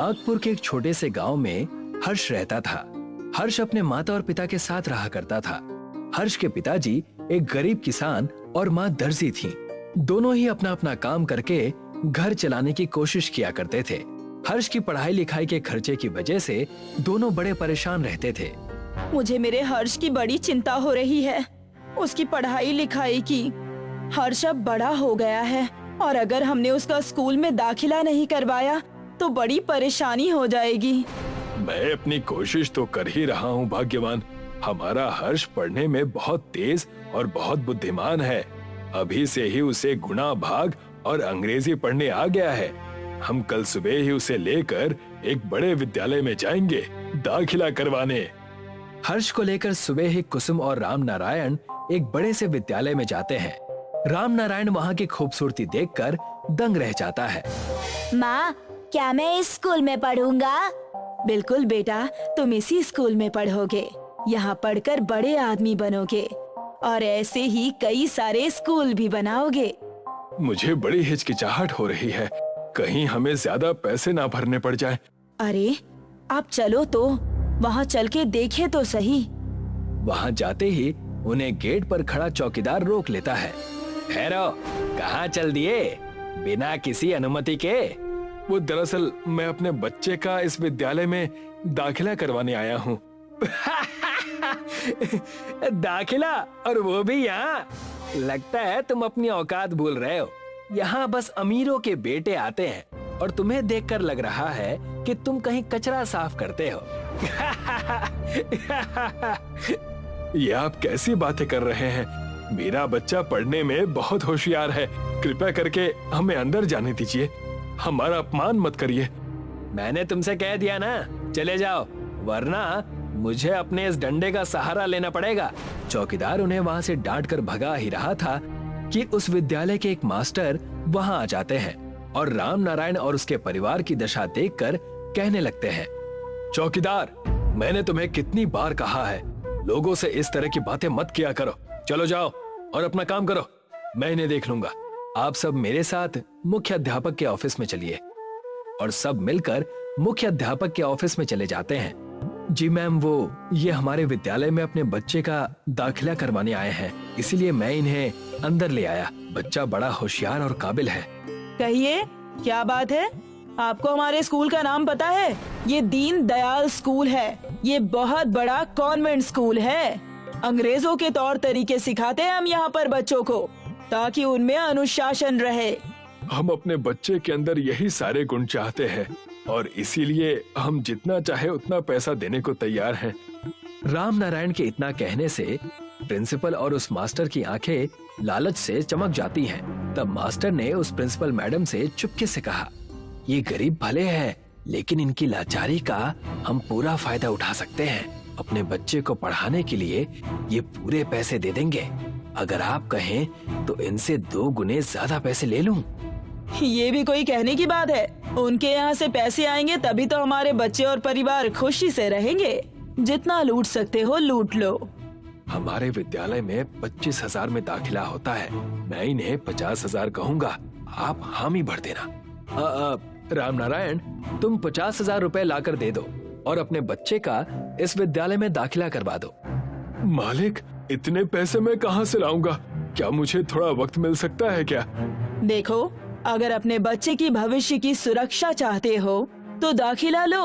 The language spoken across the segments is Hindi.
नागपुर के एक छोटे से गांव में हर्ष रहता था। हर्ष अपने माता और पिता के साथ रहा करता था। हर्ष के पिताजी एक गरीब किसान और माँ दर्जी थीं। दोनों ही अपना अपना काम करके घर चलाने की कोशिश किया करते थे। हर्ष की पढ़ाई लिखाई के खर्चे की वजह से दोनों बड़े परेशान रहते थे। मुझे मेरे हर्ष की बड़ी चिंता हो रही है, उसकी पढ़ाई लिखाई की। हर्ष अब बड़ा हो गया है और अगर हमने उसका स्कूल में दाखिला नहीं करवाया तो बड़ी परेशानी हो जाएगी। मैं अपनी कोशिश तो कर ही रहा हूँ भाग्यवान। हमारा हर्ष पढ़ने में बहुत तेज और बहुत बुद्धिमान है। अभी से ही उसे गुणा भाग और अंग्रेजी पढ़ने आ गया है। हम कल सुबह ही उसे लेकर एक बड़े विद्यालय में जाएंगे दाखिला करवाने। हर्ष को लेकर सुबह ही कुसुम और राम नारायण एक बड़े से विद्यालय में जाते हैं। राम नारायण वहाँ की खूबसूरती देखकर दंग रह जाता है। माँ, क्या मैं इस स्कूल में पढ़ूंगा? बिल्कुल बेटा, तुम इसी स्कूल में पढ़ोगे। यहाँ पढ़कर बड़े आदमी बनोगे और ऐसे ही कई सारे स्कूल भी बनाओगे। मुझे बड़ी हिचकिचाहट हो रही है, कहीं हमें ज्यादा पैसे ना भरने पड़ जाए। अरे आप चलो तो वहाँ चल के देखे तो सही। वहाँ जाते ही उन्हें गेट पर खड़ा चौकीदार रोक लेता है। ठहरो, कहाँ चल दिए बिना किसी अनुमति के? वो दरअसल मैं अपने बच्चे का इस विद्यालय में दाखिला करवाने आया हूँ। दाखिला, और वो भी यहाँ? लगता है तुम अपनी औकात भूल रहे हो। यहाँ बस अमीरों के बेटे आते हैं और तुम्हें देखकर लग रहा है कि तुम कहीं कचरा साफ करते हो। ये आप कैसी बातें कर रहे हैं? मेरा बच्चा पढ़ने में बहुत होशियार है। कृपया करके हमें अंदर जाने दीजिए। हमारा अपमान मत करिए। मैंने तुमसे कह दिया ना, चले जाओ, वरना मुझे अपने इस डंडे का सहारा लेना पड़ेगा। चौकीदार उन्हें वहाँ से डांट कर भगा ही रहा था कि उस विद्यालय के एक मास्टर वहाँ आ जाते हैं और राम नारायण और उसके परिवार की दशा देखकर कहने लगते हैं, चौकीदार, मैंने तुम्हें कितनी बार कहा है, लोगों से इस तरह की बातें मत किया करो। चलो जाओ और अपना काम करो, मैं इन्हें देख लूंगा। आप सब मेरे साथ मुख्य अध्यापक के ऑफिस में चलिए। और सब मिलकर मुख्य अध्यापक के ऑफिस में चले जाते हैं। जी मैम, वो ये हमारे विद्यालय में अपने बच्चे का दाखिला करवाने आए हैं, इसीलिए मैं इन्हें अंदर ले आया। बच्चा बड़ा होशियार और काबिल है। कहिए, क्या बात है? आपको हमारे स्कूल का नाम पता है? ये दीन दयाल स्कूल है। ये बहुत बड़ा कॉन्वेंट स्कूल है। अंग्रेजों के तौर तरीके सिखाते हैं हम यहाँ पर बच्चों को, ताकि उनमें अनुशासन रहे। हम अपने बच्चे के अंदर यही सारे गुण चाहते हैं और इसीलिए हम जितना चाहे उतना पैसा देने को तैयार हैं। राम नारायण के इतना कहने से प्रिंसिपल और उस मास्टर की आंखें लालच से चमक जाती हैं। तब मास्टर ने उस प्रिंसिपल मैडम से चुपके से कहा, ये गरीब भले हैं, लेकिन इनकी लाचारी का हम पूरा फायदा उठा सकते हैं। अपने बच्चे को पढ़ाने के लिए ये पूरे पैसे दे देंगे। अगर आप कहें तो इनसे 2 गुने ज्यादा पैसे ले लूं। ये भी कोई कहने की बात है? उनके यहाँ से पैसे आएंगे तभी तो हमारे बच्चे और परिवार खुशी से रहेंगे। जितना लूट सकते हो लूट लो। हमारे विद्यालय में 25,000 में दाखिला होता है। मैं इन्हें 50,000 कहूँगा, आप हामी भर देना। राम नारायण, तुम 50,000 रुपए लाकर दे दो और अपने बच्चे का इस विद्यालय में दाखिला करवा दो। मालिक, इतने पैसे मैं कहाँ से लाऊंगा? क्या मुझे थोड़ा वक्त मिल सकता है क्या? देखो, अगर अपने बच्चे की भविष्य की सुरक्षा चाहते हो तो दाखिला लो,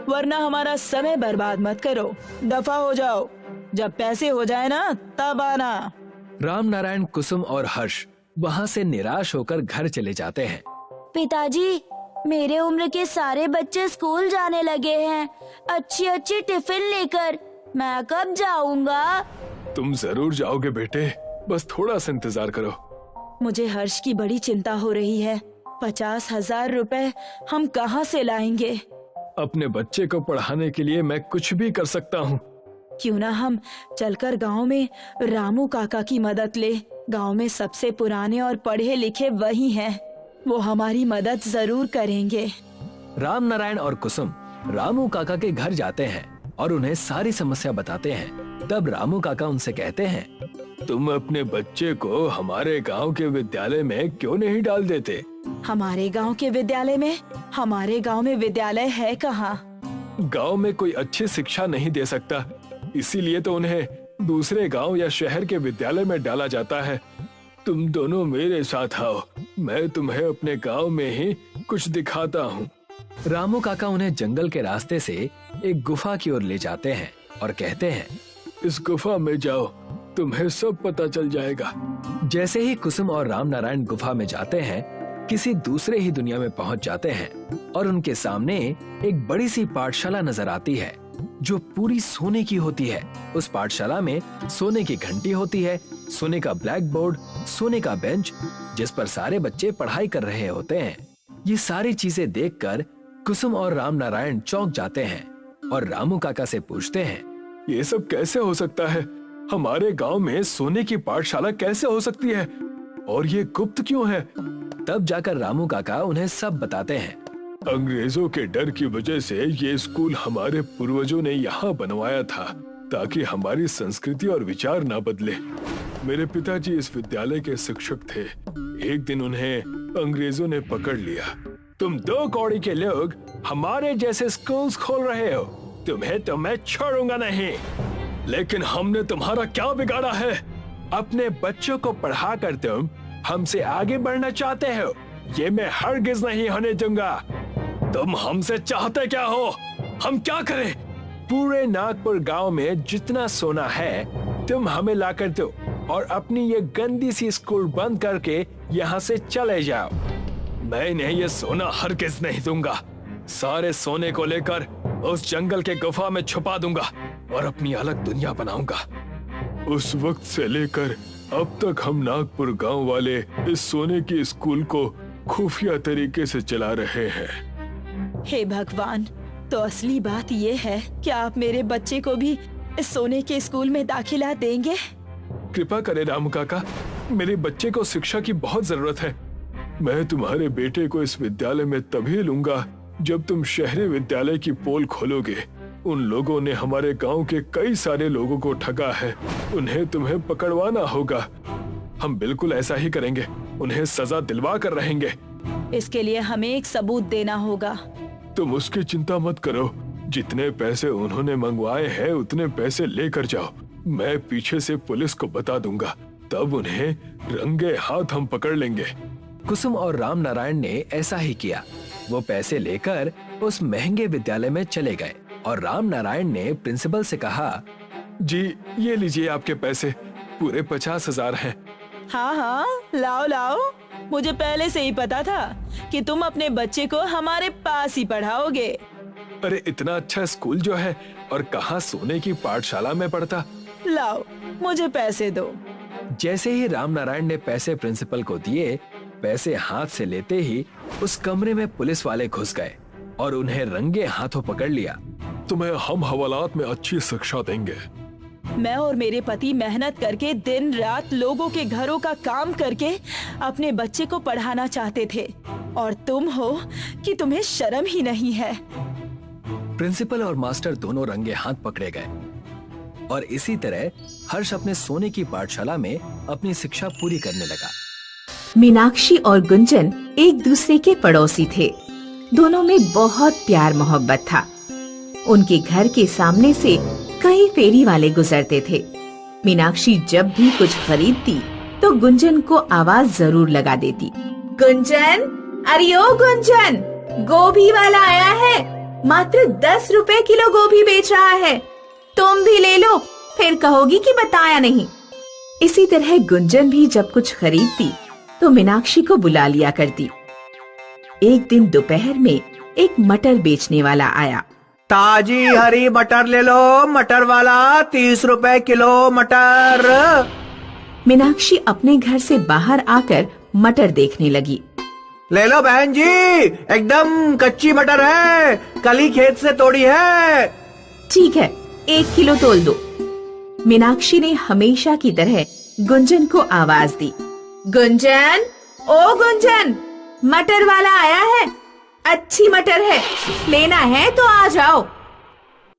वरना हमारा समय बर्बाद मत करो। दफा हो जाओ, जब पैसे हो जाए ना तब आना। राम नारायण, कुसुम और हर्ष वहाँ से निराश होकर घर चले जाते हैं। पिताजी, मेरे उम्र के सारे बच्चे स्कूल जाने लगे हैं, अच्छी अच्छी टिफिन लेकर। मैं कब जाऊंगा? तुम जरूर जाओगे बेटे, बस थोड़ा सा इंतजार करो। मुझे हर्ष की बड़ी चिंता हो रही है। 50,000 रुपए हम कहाँ से लाएंगे? अपने बच्चे को पढ़ाने के लिए मैं कुछ भी कर सकता हूँ। क्यों ना हम चलकर गांव में रामू काका की मदद ले। गांव में सबसे पुराने और पढ़े लिखे वही हैं। वो हमारी मदद जरूर करेंगे। राम नारायण और कुसुम रामू काका के घर जाते हैं और उन्हें सारी समस्या बताते हैं। तब रामू काका उनसे कहते हैं, तुम अपने बच्चे को हमारे गांव के विद्यालय में क्यों नहीं डाल देते? हमारे गांव के विद्यालय में? हमारे गांव में विद्यालय है कहाँ? गांव में कोई अच्छी शिक्षा नहीं दे सकता, इसीलिए तो उन्हें दूसरे गांव या शहर के विद्यालय में डाला जाता है। तुम दोनों मेरे साथ आओ, मैं तुम्हें अपने गांव में ही कुछ दिखाता हूँ। रामू काका उन्हें जंगल के रास्ते से एक गुफा की ओर ले जाते हैं और कहते हैं, इस गुफा में जाओ, तुम्हें सब पता चल जाएगा। जैसे ही कुसुम और राम नारायण गुफा में जाते हैं, किसी दूसरे ही दुनिया में पहुंच जाते हैं और उनके सामने एक बड़ी सी पाठशाला नजर आती है जो पूरी सोने की होती है। उस पाठशाला में सोने की घंटी होती है, सोने का ब्लैक बोर्ड, सोने का बेंच जिस पर सारे बच्चे पढ़ाई कर रहे होते हैं। ये सारी चीजें देखकर कुसुम और राम नारायण चौंक जाते हैं और रामू काका से पूछते हैं, ये सब कैसे हो सकता है? हमारे गांव में सोने की पाठशाला कैसे हो सकती है? और ये गुप्त क्यों है? तब जाकर रामू काका उन्हें सब बताते हैं। अंग्रेजों के डर की वजह से ये स्कूल हमारे पूर्वजों ने यहाँ बनवाया था ताकि हमारी संस्कृति और विचार न बदले। मेरे पिताजी इस विद्यालय के शिक्षक थे। एक दिन उन्हें अंग्रेजों ने पकड़ लिया। तुम 2 कौड़ी के लोग हमारे जैसे स्कूल्स खोल रहे हो, तुम्हें तो मैं छोड़ूंगा नहीं। लेकिन हमने तुम्हारा क्या बिगाड़ा है? अपने बच्चों को पढ़ा कर तुम हमसे आगे बढ़ना चाहते हो? ये मैं हरगिज नहीं होने दूंगा। तुम हमसे चाहते क्या हो? हम क्या करें? पूरे नागपुर गांव में जितना सोना है तुम हमें ला कर दो और अपनी ये गंदी सी स्कूल बंद करके यहाँ से चले जाओ। मैं इन्हें ये सोना हरगिज नहीं दूंगा। सारे सोने को लेकर उस जंगल के गुफा में छुपा दूंगा और अपनी अलग दुनिया बनाऊंगा। उस वक्त से लेकर अब तक हम नागपुर गांव वाले इस सोने की स्कूल को खुफिया तरीके से चला रहे हैं। हे भगवान, तो असली बात ये है कि आप मेरे बच्चे को भी इस सोने के स्कूल में दाखिला देंगे? कृपा करें रामू काका, मेरे बच्चे को शिक्षा की बहुत जरूरत है। मैं तुम्हारे बेटे को इस विद्यालय में तभी लूंगा जब तुम शहरी विद्यालय की पोल खोलोगे। उन लोगों ने हमारे गांव के कई सारे लोगों को ठगा है, उन्हें तुम्हें पकड़वाना होगा। हम बिल्कुल ऐसा ही करेंगे, उन्हें सजा दिलवा कर रहेंगे। इसके लिए हमें एक सबूत देना होगा। तुम उसकी चिंता मत करो, जितने पैसे उन्होंने मंगवाए हैं उतने पैसे लेकर जाओ। मैं पीछे से पुलिस को बता दूंगा, तब उन्हें रंगे हाथ हम पकड़ लेंगे। कुसुम और राम नारायण ने ऐसा ही किया। वो पैसे लेकर उस महंगे विद्यालय में चले गए और राम नारायण ने प्रिंसिपल से कहा, जी ये लीजिए आपके पैसे, पूरे 50,000 हैं। हाँ हाँ, लाओ लाओ। मुझे पहले से ही पता था कि तुम अपने बच्चे को हमारे पास ही पढ़ाओगे। अरे इतना अच्छा स्कूल जो है और कहाँ सोने की पाठशाला में पढ़ता। लाओ, मुझे पैसे दो। जैसे ही राम नारायण ने पैसे प्रिंसिपल को दिए, पैसे हाथ से लेते ही उस कमरे में पुलिस वाले घुस गए और उन्हें रंगे हाथों पकड़ लिया। तुम्हें हम हवालात में अच्छी शिक्षा देंगे। मैं और मेरे पति मेहनत करके दिन रात लोगों के घरों का काम करके अपने बच्चे को पढ़ाना चाहते थे, और तुम हो कि तुम्हें शर्म ही नहीं है। प्रिंसिपल और मास्टर दोनों रंगे हाथ पकड़े गए और इसी तरह हर्ष अपने सोने की पाठशाला में अपनी शिक्षा पूरी करने लगा। मीनाक्षी और गुंजन एक दूसरे के पड़ोसी थे। दोनों में बहुत प्यार मोहब्बत था। उनके घर के सामने से कई फेरी वाले गुजरते थे। मीनाक्षी जब भी कुछ खरीदती तो गुंजन को आवाज जरूर लगा देती। गुंजन, अरे ओ गुंजन, गोभी वाला आया है, मात्र 10 रुपए किलो गोभी बेच रहा है, तुम भी ले लो, फिर कहोगी कि बताया नहीं। इसी तरह गुंजन भी जब कुछ खरीदती तो मीनाक्षी को बुला लिया करती। एक दिन दोपहर में एक मटर बेचने वाला आया। ताजी हरी मटर ले लो, मटर वाला 30 रुपए किलो मटर। मीनाक्षी अपने घर से बाहर आकर मटर देखने लगी। ले लो बहन जी, एकदम कच्ची मटर है, कल ही खेत से तोड़ी है। ठीक है, 1 किलो तोल दो। मीनाक्षी ने हमेशा की तरह गुंजन को आवाज दी। गुंजन, ओ गुंजन, मटर वाला आया है, अच्छी मटर है, लेना है तो आ जाओ।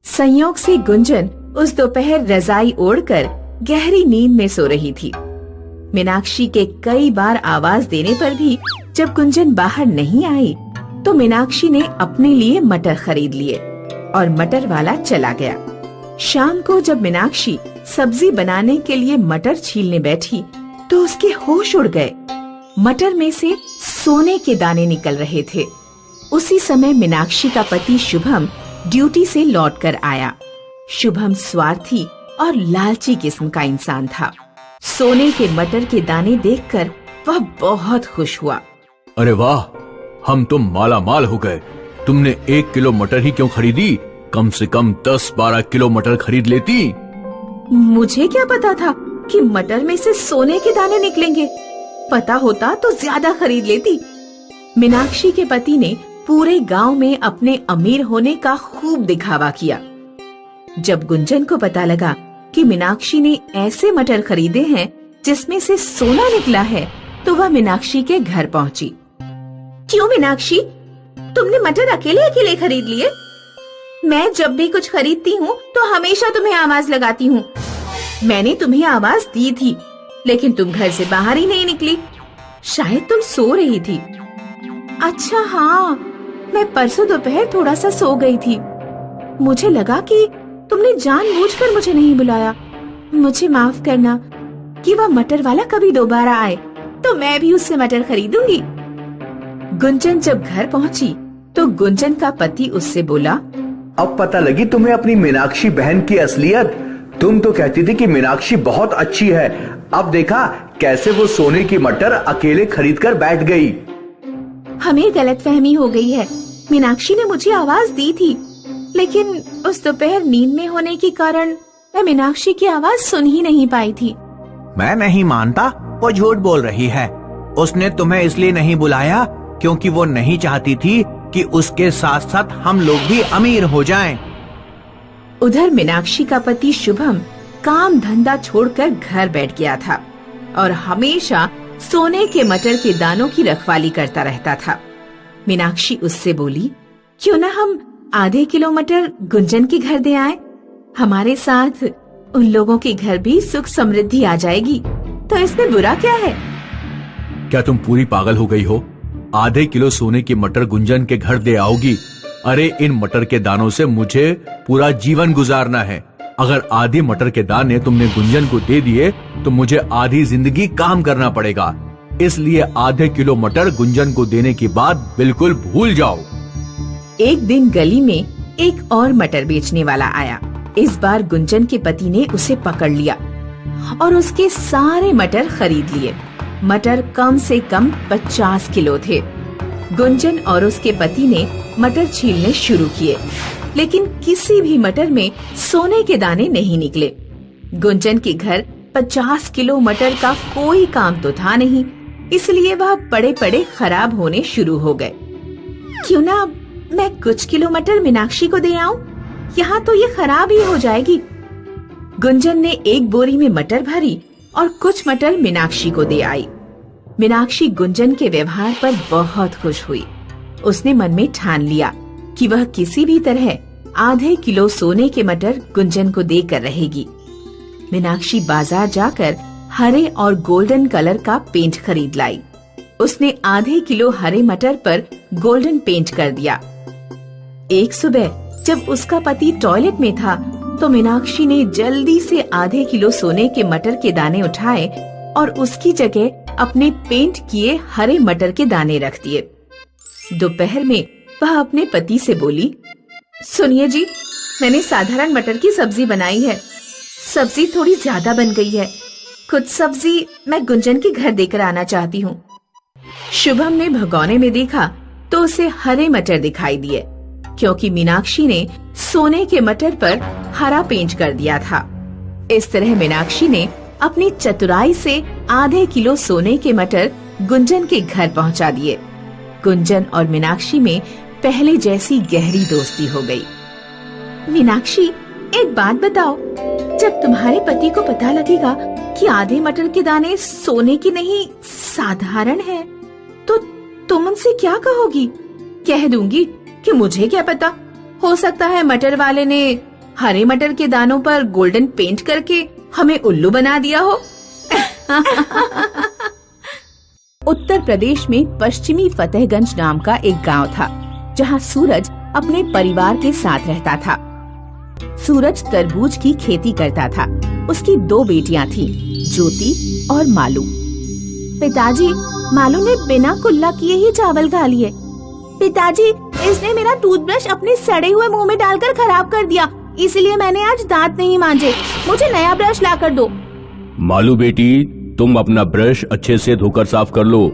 संयोग से गुंजन उस दोपहर रजाई ओढ़कर गहरी नींद में सो रही थी। मीनाक्षी के कई बार आवाज देने पर भी जब गुंजन बाहर नहीं आई तो मीनाक्षी ने अपने लिए मटर खरीद लिए और मटर वाला चला गया। शाम को जब मीनाक्षी सब्जी बनाने के लिए मटर छीलने बैठी तो उसके होश उड़ गए। मटर में से सोने के दाने निकल रहे थे। उसी समय मीनाक्षी का पति शुभम ड्यूटी से लौटकर आया। शुभम स्वार्थी और लालची किस्म का इंसान था। सोने के मटर के दाने देखकर वह बहुत खुश हुआ। अरे वाह, हम तो माला माल हो गए। तुमने 1 किलो मटर ही क्यों खरीदी? कम से कम 10-12 किलो मटर खरीद लेती। मुझे क्या पता था कि मटर में से सोने के दाने निकलेंगे। पता होता तो ज्यादा खरीद लेती। मीनाक्षी के पति ने पूरे गांव में अपने अमीर होने का खूब दिखावा किया। जब गुंजन को पता लगा कि मीनाक्षी ने ऐसे मटर खरीदे हैं जिसमें से सोना निकला है तो वह मीनाक्षी के घर पहुंची। क्यों मीनाक्षी, तुमने मटर अकेले अकेले खरीद लिए? मैं जब भी कुछ खरीदती हूँ तो हमेशा तुम्हें आवाज लगाती हूँ। मैंने तुम्हें आवाज दी थी लेकिन तुम घर से बाहर ही नहीं निकली। शायद तुम सो रही थी। अच्छा हाँ, मैं परसों दोपहर थोड़ा सा सो गई थी। मुझे लगा कि तुमने जानबूझकर मुझे नहीं बुलाया। मुझे माफ करना। कि वह मटर वाला कभी दोबारा आए तो मैं भी उससे मटर खरीदूंगी। गुंजन जब घर पहुंची तो गुंजन का पति उससे बोला, अब पता लगी तुम्हें अपनी मीनाक्षी बहन की असलियत। तुम तो कहती थी कि मीनाक्षी बहुत अच्छी है, अब देखा कैसे वो सोने की मटर अकेले खरीद कर बैठ गई। हमें गलतफहमी हो गई है। मीनाक्षी ने मुझे आवाज दी थी लेकिन उस दोपहर नींद में होने के कारण मैं मीनाक्षी की आवाज सुन ही नहीं पाई थी। मैं नहीं मानता, वो झूठ बोल रही है। उसने तुम्हें इसलिए नहीं बुलाया क्योंकि वो नहीं चाहती थी कि उसके साथ साथ हम लोग भी अमीर हो जाएं। उधर मीनाक्षी का पति शुभम काम धंधा छोड़कर घर बैठ गया था और हमेशा सोने के मटर के दानों की रखवाली करता रहता था। मीनाक्षी उससे बोली, क्यों न हम आधे किलो मटर गुंजन के घर दे आए? हमारे साथ उन लोगों के घर भी सुख समृद्धि आ जाएगी, तो इसमें बुरा क्या है? क्या तुम पूरी पागल हो गई हो? आधे किलो सोने की मटर गुंजन के घर दे आओगी? अरे इन मटर के दानों से मुझे पूरा जीवन गुजारना है। अगर आधी मटर के दाने तुमने गुंजन को दे दिए तो मुझे आधी जिंदगी काम करना पड़ेगा। इसलिए आधे किलो मटर गुंजन को देने की बात बिल्कुल भूल जाओ। एक दिन गली में एक और मटर बेचने वाला आया। इस बार गुंजन के पति ने उसे पकड़ लिया और उसके सारे मटर खरीद लिए। मटर कम से कम 50 किलो थे। गुंजन और उसके पति ने मटर छीलने शुरू किए, लेकिन किसी भी मटर में सोने के दाने नहीं निकले। गुंजन के घर 50 किलो मटर का कोई काम तो था नहीं, इसलिए वह पड़े पड़े खराब होने शुरू हो गए। क्यों ना मैं कुछ किलो मटर मीनाक्षी को दे आऊं? यहाँ तो ये खराब ही हो जाएगी। गुंजन ने एक बोरी में मटर भरी और कुछ मटर मीनाक्षी को दे आई। मीनाक्षी गुंजन के व्यवहार पर बहुत खुश हुई। उसने मन में ठान लिया कि वह किसी भी तरह आधे किलो सोने के मटर गुंजन को देकर रहेगी। मीनाक्षी बाजार जाकर हरे और गोल्डन कलर का पेंट खरीद लाई। उसने आधे किलो हरे मटर पर गोल्डन पेंट कर दिया। एक सुबह जब उसका पति टॉयलेट में था तो मीनाक्षी ने जल्दी से आधे किलो सोने के मटर के दाने उठाए और उसकी जगह अपने पेंट किए हरे मटर के दाने रख दिए। दोपहर में वह अपने पति से बोली, सुनिए जी, मैंने साधारण मटर की सब्जी बनाई है। सब्जी थोड़ी ज्यादा बन गई है। कुछ सब्जी मैं गुंजन के घर देकर आना चाहती हूँ। शुभम ने भगोने में देखा तो उसे हरे मटर दिखाई दिए, क्योंकि मीनाक्षी ने सोने के मटर पर हरा पेंट कर दिया था। इस तरह मीनाक्षी ने अपनी चतुराई से आधे किलो सोने के मटर गुंजन के घर पहुंचा दिए। गुंजन और मीनाक्षी में पहले जैसी गहरी दोस्ती हो गई। मीनाक्षी, एक बात बताओ, जब तुम्हारे पति को पता लगेगा कि आधे मटर के दाने सोने की नहीं साधारण है, तो तुम उनसे क्या कहोगी? कह दूंगी कि मुझे क्या पता, हो सकता है मटर वाले ने हरे मटर के दानों पर गोल्डन पेंट करके हमें उल्लू बना दिया हो। उत्तर प्रदेश में पश्चिमी फतेहगंज नाम का एक गांव था, जहां सूरज अपने परिवार के साथ रहता था। सूरज तरबूज की खेती करता था। उसकी 2 बेटियां थीं, ज्योति और मालू। पिताजी, मालू ने बिना कुल्ला किए ही चावल खा लिए। पिताजी, इसने मेरा टूथब्रश अपने सड़े हुए मुंह में डालकर खराब कर दिया, इसलिए मैंने आज दांत नहीं मांजे। मुझे नया ब्रश ला कर दो। मालू बेटी, तुम अपना ब्रश अच्छे से धोकर साफ कर लो।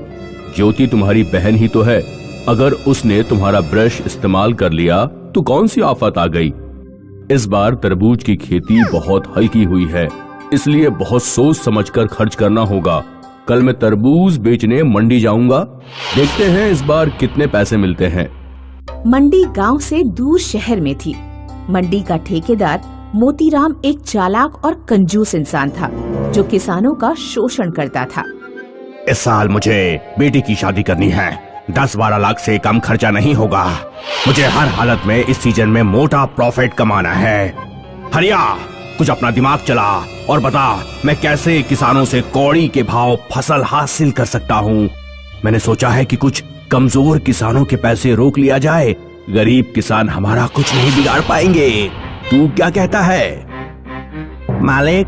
ज्योति तुम्हारी बहन ही तो है, अगर उसने तुम्हारा ब्रश इस्तेमाल कर लिया तो कौन सी आफत आ गई। इस बार तरबूज की खेती बहुत हल्की हुई है, इसलिए बहुत सोच समझकर खर्च करना होगा। कल मैं तरबूज बेचने मंडी जाऊंगा, देखते हैं इस बार कितने पैसे मिलते हैं। मंडी गांव से दूर शहर में थी। मंडी का ठेकेदार मोतीराम एक चालाक और कंजूस इंसान था, जो किसानों का शोषण करता था। इस साल मुझे बेटी की शादी करनी है, 10-12 लाख से कम खर्चा नहीं होगा। मुझे हर हालत में इस सीजन में मोटा प्रॉफिट कमाना है। हरिया, कुछ अपना दिमाग चला और बता, मैं कैसे किसानों से कौड़ी के भाव फसल हासिल कर सकता हूँ। मैंने सोचा है कि कुछ कमजोर किसानों के पैसे रोक लिया जाए, गरीब किसान हमारा कुछ नहीं बिगाड़ पाएंगे। तू क्या कहता है? मालिक,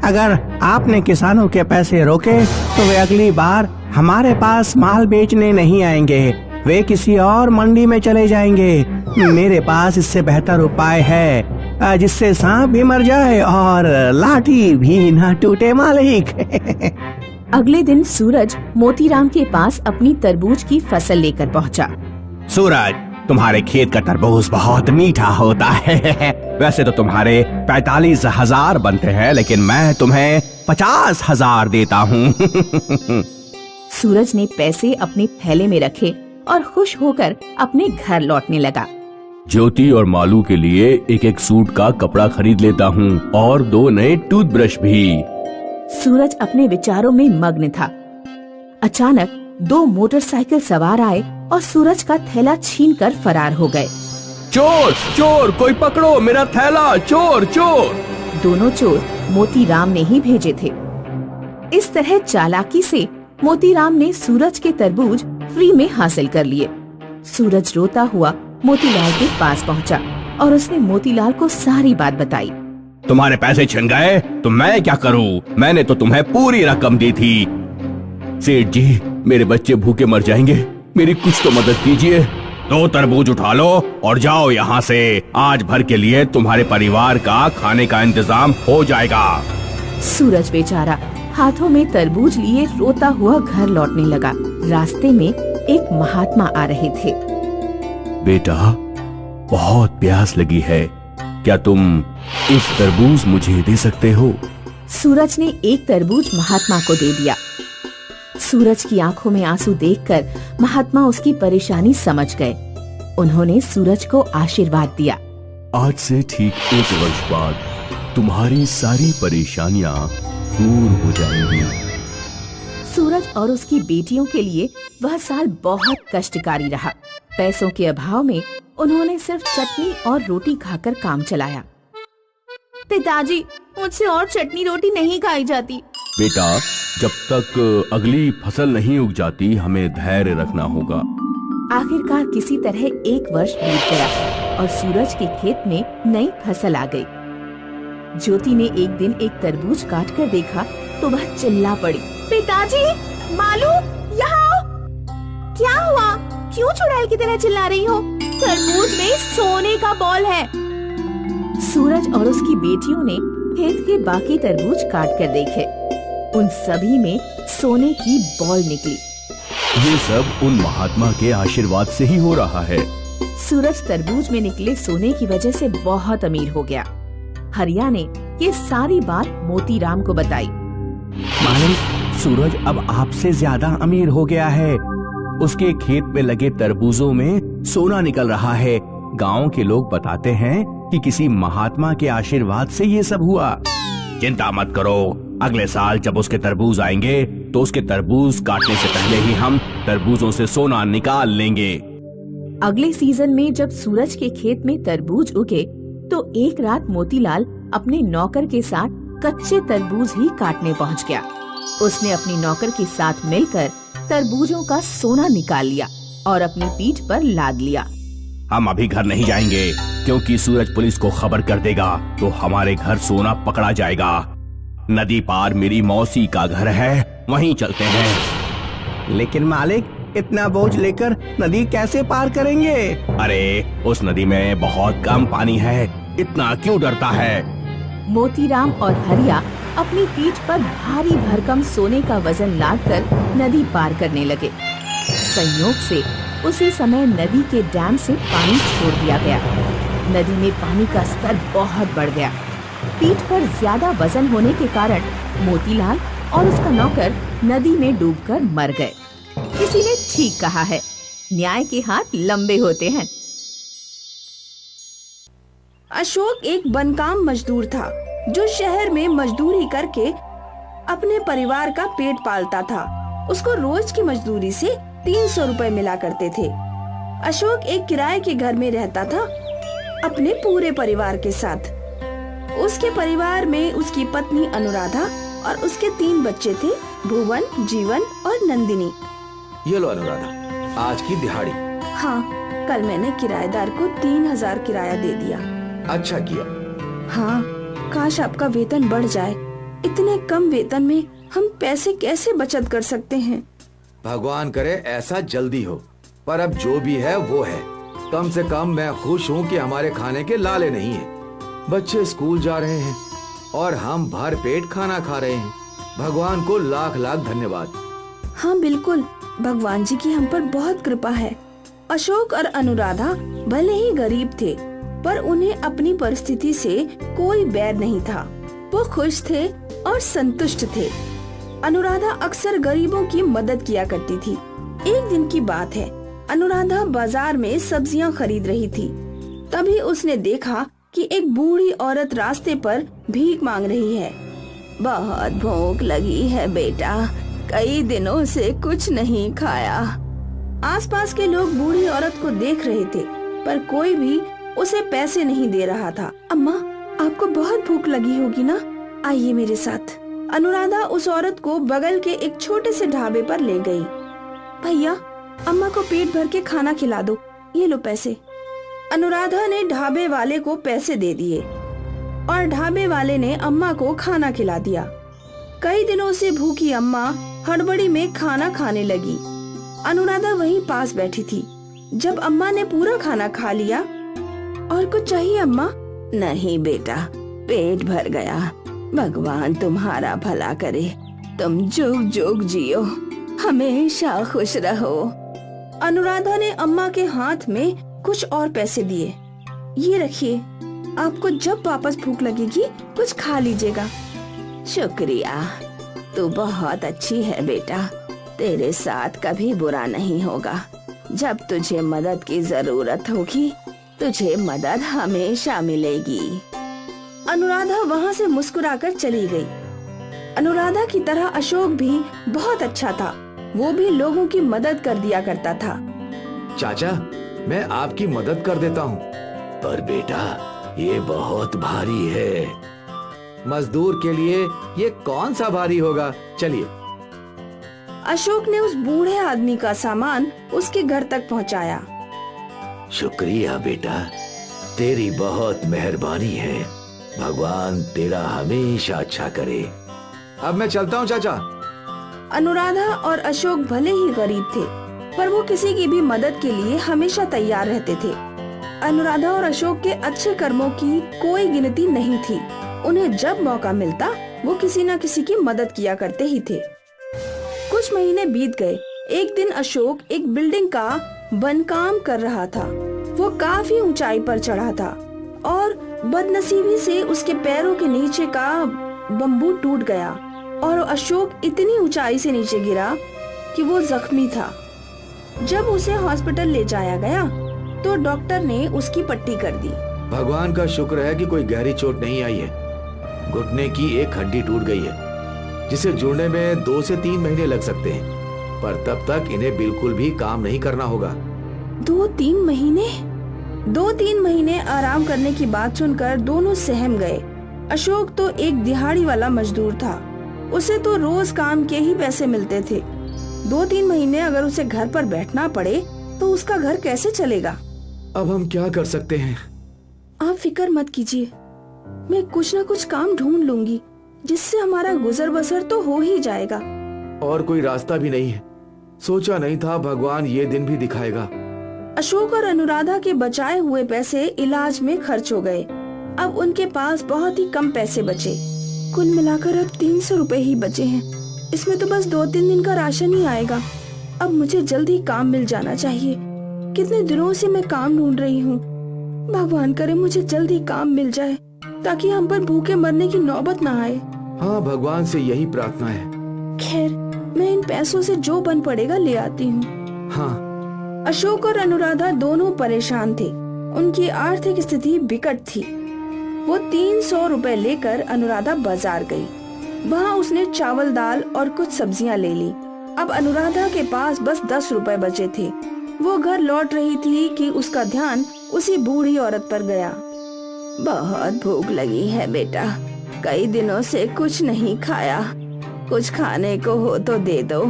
अगर आपने किसानों के पैसे रोके तो वे अगली बार हमारे पास माल बेचने नहीं आएंगे, वे किसी और मंडी में चले जाएंगे। मेरे पास इससे बेहतर उपाय है, जिससे सांप भी मर जाए और लाठी भी ना टूटे मालिक। अगले दिन सूरज मोतीराम के पास अपनी तरबूज की फसल लेकर पहुंचा। सूरज, तुम्हारे खेत का तरबूज बहुत मीठा होता है। वैसे तो तुम्हारे 45,000 बनते हैं, लेकिन मैं तुम्हें 50,000 देता हूँ। सूरज ने पैसे अपने थैले में रखे और खुश होकर अपने घर लौटने लगा। ज्योति और मालू के लिए एक सूट का कपड़ा खरीद लेता हूँ और 2 नए टूथब्रश भी। सूरज अपने विचारों में मग्न था। अचानक 2 मोटरसाइकिल सवार आए और सूरज का थैला छीनकर फरार हो गए। चोर, चोर, कोई पकड़ो मेरा थैला, चोर, चोर। दोनों चोर मोतीराम ने ही भेजे थे। इस तरह चालाकी से मोतीराम ने सूरज के तरबूज फ्री में हासिल कर लिए। सूरज रोता हुआ मोतीलाल के पास पहुंचा और उसने मोतीलाल को सारी बात बताई। तुम्हारे पैसे छिन गए तो मैं क्या करूं? मैंने तो तुम्हें पूरी रकम दी थी। सेठ जी, मेरे बच्चे भूखे मर जाएंगे, मेरी कुछ तो मदद कीजिए। 2 तरबूज उठा लो और जाओ यहाँ से। आज भर के लिए तुम्हारे परिवार का खाने का इंतजाम हो जाएगा। सूरज बेचारा हाथों में तरबूज लिए रोता हुआ घर लौटने लगा। रास्ते में एक महात्मा आ रहे थे। बेटा, बहुत प्यास लगी है, क्या तुम एक तरबूज मुझे दे सकते हो? सूरज ने एक तरबूज महात्मा को दे दिया। सूरज की आंखों में आंसू देखकर महात्मा उसकी परेशानी समझ गए। उन्होंने सूरज को आशीर्वाद दिया। आज से ठीक 1 वर्ष बाद तुम्हारी सारी परेशानियां दूर हो जाएंगी। सूरज और उसकी बेटियों के लिए वह साल बहुत कष्टकारी रहा। पैसों के अभाव में उन्होंने सिर्फ चटनी और रोटी खाकर काम चलाया। पिताजी, मुझसे और चटनी रोटी नहीं खाई जाती। बेटा, जब तक अगली फसल नहीं उग जाती हमें धैर्य रखना होगा। आखिरकार किसी तरह 1 वर्ष बीत गया और सूरज के खेत में नई फसल आ गई। ज्योति ने एक दिन एक तरबूज काट कर देखा तो वह चिल्ला पड़ी, पिताजी, मालू, यहाँ आओ। क्या हुआ? क्यों चुड़ैल की तरह चिल्ला रही हो? तरबूज में सोने का बॉल है। सूरज और उसकी बेटियों ने खेत के बाकी तरबूज काट कर देखे। उन सभी में सोने की बॉल निकली। ये सब उन महात्मा के आशीर्वाद से ही हो रहा है। सूरज तरबूज में निकले सोने की वजह से बहुत अमीर हो गया। हरिया ने ये सारी बात मोतीराम को बताई। मालिक, सूरज अब आपसे ज्यादा अमीर हो गया है। उसके खेत में लगे तरबूजों में सोना निकल रहा है। गांव के लोग बताते हैं कि किसी महात्मा के आशीर्वाद से ये सब हुआ। चिंता मत करो, अगले साल जब उसके तरबूज आएंगे तो उसके तरबूज काटने से पहले ही हम तरबूजों से सोना निकाल लेंगे। अगले सीजन में जब सूरज के खेत में तरबूज उगे तो एक रात मोतीलाल अपने नौकर के साथ कच्चे तरबूज ही काटने पहुंच गया। उसने अपनी नौकर के साथ मिलकर तरबूजों का सोना निकाल लिया और अपनी पीठ पर लाद लिया। हम अभी घर नहीं जाएंगे क्योंकि सूरज पुलिस को खबर कर देगा तो हमारे घर सोना पकड़ा जाएगा। नदी पार मेरी मौसी का घर है, वहीं चलते हैं। लेकिन मालिक, इतना बोझ लेकर नदी कैसे पार करेंगे? अरे उस नदी में बहुत कम पानी है, इतना क्यों डरता है? मोतीराम और हरिया अपनी पीठ पर भारी भरकम सोने का वजन लादकर नदी पार करने लगे। संयोग से उसी समय नदी के डैम से पानी छोड़ दिया गया। नदी में पानी का स्तर बहुत बढ़ गया। पीठ पर ज्यादा वजन होने के कारण मोतीलाल और उसका नौकर नदी में डूबकर मर गए। किसी ने ठीक कहा है, न्याय के हाथ लंबे होते हैं। अशोक एक बनकाम मजदूर था जो शहर में मजदूरी करके अपने परिवार का पेट पालता था। उसको रोज की मजदूरी से 300 रुपए मिला करते थे। अशोक एक किराए के घर में रहता था अपने पूरे परिवार के साथ। उसके परिवार में उसकी पत्नी अनुराधा और उसके 3 बच्चे थे, भुवन, जीवन और नंदिनी। ये लो अनुराधा, आज की दिहाड़ी। हाँ, कल मैंने किराएदार को 3000 किराया दे दिया। अच्छा किया। हाँ, काश आपका वेतन बढ़ जाए। इतने कम वेतन में हम पैसे कैसे बचत कर सकते हैं? भगवान करे ऐसा जल्दी हो, पर अब जो भी है वो है। कम से कम मैं खुश हूँ कि हमारे खाने के लाले नहीं है। बच्चे स्कूल जा रहे हैं और हम भर पेट खाना खा रहे हैं। भगवान को लाख लाख धन्यवाद। हाँ बिल्कुल, भगवान जी की हम पर बहुत कृपा है। अशोक और अनुराधा भले ही गरीब थे, पर उन्हें अपनी परिस्थिति से कोई बैर नहीं था। वो खुश थे और संतुष्ट थे। अनुराधा अक्सर गरीबों की मदद किया करती थी। एक दिन की बात है, अनुराधा बाजार में सब्जियां खरीद रही थी। तभी उसने देखा कि एक बूढ़ी औरत रास्ते पर भीख मांग रही है। बहुत भूख लगी है बेटा, कई दिनों से कुछ नहीं खाया। आसपास के लोग बूढ़ी औरत को देख रहे थे, पर कोई भी उसे पैसे नहीं दे रहा था। अम्मा, आपको बहुत भूख लगी होगी ना, आइए मेरे साथ। अनुराधा उस औरत को बगल के एक छोटे से ढाबे पर ले गई। भैया, अम्मा को पेट भर के खाना खिला दो, ये लो पैसे। अनुराधा ने ढाबे वाले को पैसे दे दिए और ढाबे वाले ने अम्मा को खाना खिला दिया। कई दिनों से भूखी अम्मा हड़बड़ी में खाना खाने लगी। अनुराधा वहीं पास बैठी थी। जब अम्मा ने पूरा खाना खा लिया, और कुछ चाहिए अम्मा? नहीं बेटा, पेट भर गया। भगवान तुम्हारा भला करे, तुम जुग जुग जियो, हमेशा खुश रहो। अनुराधा ने अम्मा के हाथ में कुछ और पैसे दिए। ये रखिए, आपको जब वापस भूख लगेगी कुछ खा लीजिएगा। शुक्रिया, तू बहुत अच्छी है बेटा, तेरे साथ कभी बुरा नहीं होगा। जब तुझे मदद की जरूरत होगी, तुझे मदद हमेशा मिलेगी। अनुराधा वहाँ से मुस्कुराकर चली गई। अनुराधा की तरह अशोक भी बहुत अच्छा था। वो भी लोगों की मदद कर दिया करता था। चाचा, मैं आपकी मदद कर देता हूँ, पर बेटा ये बहुत भारी है। मजदूर के लिए ये कौन सा भारी होगा, चलिए। अशोक ने उस बूढ़े आदमी का सामान उसके घर तक पहुंचाया। शुक्रिया बेटा, तेरी बहुत मेहरबानी है। भगवान तेरा हमेशा अच्छा करे। अब मैं चलता हूँ चाचा। अनुराधा और अशोक भले ही गरीब थे, पर वो किसी की भी मदद के लिए हमेशा तैयार रहते थे। अनुराधा और अशोक के अच्छे कर्मों की कोई गिनती नहीं थी। उन्हें जब मौका मिलता वो किसी न किसी की मदद किया करते ही थे। कुछ महीने बीत गए। एक दिन अशोक एक बिल्डिंग का बनकाम कर रहा था। वो काफी ऊंचाई पर चढ़ा था और बदनसीबी से उसके पैरों के नीचे का बम्बू टूट गया और अशोक इतनी ऊंचाई से नीचे गिरा कि वो जख्मी था। जब उसे हॉस्पिटल ले जाया गया तो डॉक्टर ने उसकी पट्टी कर दी। भगवान का शुक्र है कि कोई गहरी चोट नहीं आई है। घुटने की एक हड्डी टूट गई है, जिसे जुड़ने में 2 से 3 महीने लग सकते हैं, पर तब तक इन्हें बिल्कुल भी काम नहीं करना होगा। 2-3 महीने? 2-3 महीने आराम करने की बात सुनकर दोनों सहम गए। अशोक तो एक दिहाड़ी वाला मजदूर था। उसे तो रोज काम के ही पैसे मिलते थे। 2-3 महीने अगर उसे घर पर बैठना पड़े तो उसका घर कैसे चलेगा? अब हम क्या कर सकते हैं? आप फिक्र मत कीजिए, मैं कुछ न कुछ काम ढूंढ लूंगी जिससे हमारा गुजर बसर तो हो ही जाएगा। और कोई रास्ता भी नहीं है। सोचा नहीं था भगवान ये दिन भी दिखाएगा। अशोक और अनुराधा के बचाए हुए पैसे इलाज में खर्च हो गए। अब उनके पास बहुत ही कम पैसे बचे। कुल मिलाकर अब 300 रुपए ही बचे हैं। इसमें तो बस 2-3 दिन का राशन ही आएगा। अब मुझे जल्दी काम मिल जाना चाहिए। कितने दिनों से मैं काम ढूंढ रही हूँ। भगवान करे मुझे जल्दी काम मिल जाए ताकि हम पर भूखे मरने की नौबत ना आए। हाँ, भगवान से यही प्रार्थना है। खैर, मैं इन पैसों से जो बन पड़ेगा ले आती हूँ। हाँ। अशोक और अनुराधा दोनों परेशान थे। उनकी आर्थिक स्थिति बिकट थी। वो 300 रुपए लेकर अनुराधा बाजार गई। वहाँ उसने चावल, दाल और कुछ सब्जियाँ ले ली। अब अनुराधा के पास बस 10 रुपए बचे थे। वो घर लौट रही थी कि उसका ध्यान उसी बूढ़ी औरत पर गया। बहुत भूख लगी है बेटा, कई दिनों से कुछ नहीं खाया। कुछ खाने को हो तो दे दो।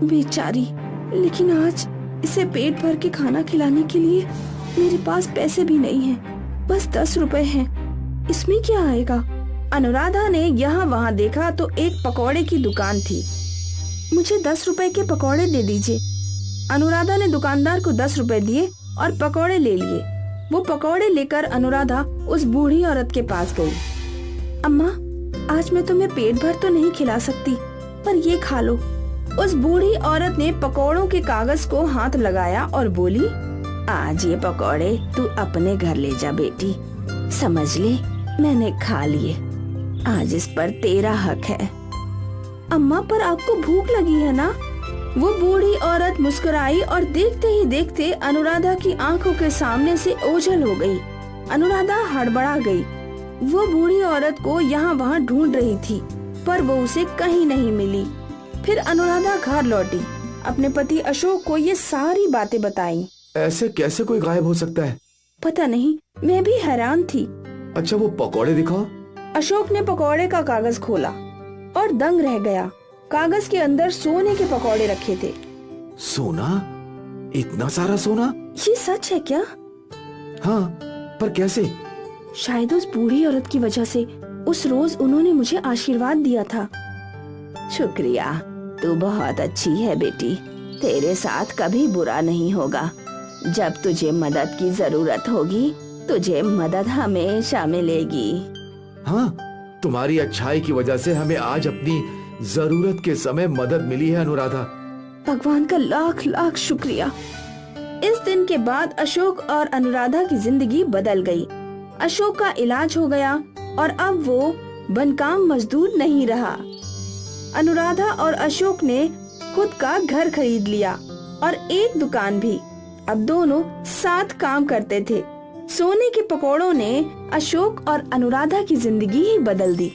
बेचारी, लेकिन आज इसे पेट भर के खाना खिलाने के लिए मेरे पास पैसे भी नहीं हैं। बस 10 रुपए हैं। इसमें क्या आएगा? अनुराधा ने यहाँ वहाँ देखा तो एक पकौड़े की दुकान थी। मुझे 10 रुपए के पकौड़े दे दीजिए। अनुराधा ने दुकानदार को 10 रुपए दिए और पकौड़े ले लिए। वो पकौड़े लेकर अनुराधा उस बूढ़ी औरत के पास गई। अम्मा, आज मैं तुम्हें पेट भर तो नहीं खिला सकती, पर ये खा लो। उस बूढ़ी औरत ने पकौड़ों के कागज को हाथ लगाया और बोली, आज ये पकौड़े तू अपने घर ले जा बेटी। समझ ले, मैंने खा लिए। आज इस पर तेरा हक है। अम्मा, पर आपको भूख लगी है ना? वो बूढ़ी औरत मुस्कुराई और देखते ही देखते अनुराधा की आंखों के सामने से ओझल हो गई। अनुराधा हड़बड़ा गई। वो बूढ़ी औरत को यहाँ वहाँ ढूंढ रही थी, पर वो उसे कहीं नहीं मिली। फिर अनुराधा घर लौटी, अपने पति अशोक को ये सारी बातें बताई। ऐसे कैसे कोई गायब हो सकता है? पता नहीं, मैं भी हैरान थी। अच्छा, वो पकौड़े दिखाओ। अशोक ने पकौड़े का कागज खोला और दंग रह गया। कागज के अंदर सोने के पकौड़े रखे थे। सोना? इतना सारा सोना? ये सच है क्या? हाँ, पर कैसे? शायद उस बूढ़ी औरत की वजह से। उस रोज उन्होंने मुझे आशीर्वाद दिया था। शुक्रिया, तू बहुत अच्छी है बेटी। तेरे साथ कभी बुरा नहीं होगा। जब तुझे मदद की जरूरत होगी, तुझे मदद हमेशा मिलेगी। हाँ, तुम्हारी अच्छाई की वजह से हमें आज अपनी जरूरत के समय मदद मिली है अनुराधा। भगवान का लाख लाख शुक्रिया। इस दिन के बाद अशोक और अनुराधा की जिंदगी बदल गई। अशोक का इलाज हो गया और अब वो बनकाम मजदूर नहीं रहा। अनुराधा और अशोक ने खुद का घर खरीद लिया और एक दुकान भी। अब दोनों साथ काम करते थे। सोने के पकौड़ों ने अशोक और अनुराधा की जिंदगी ही बदल दी।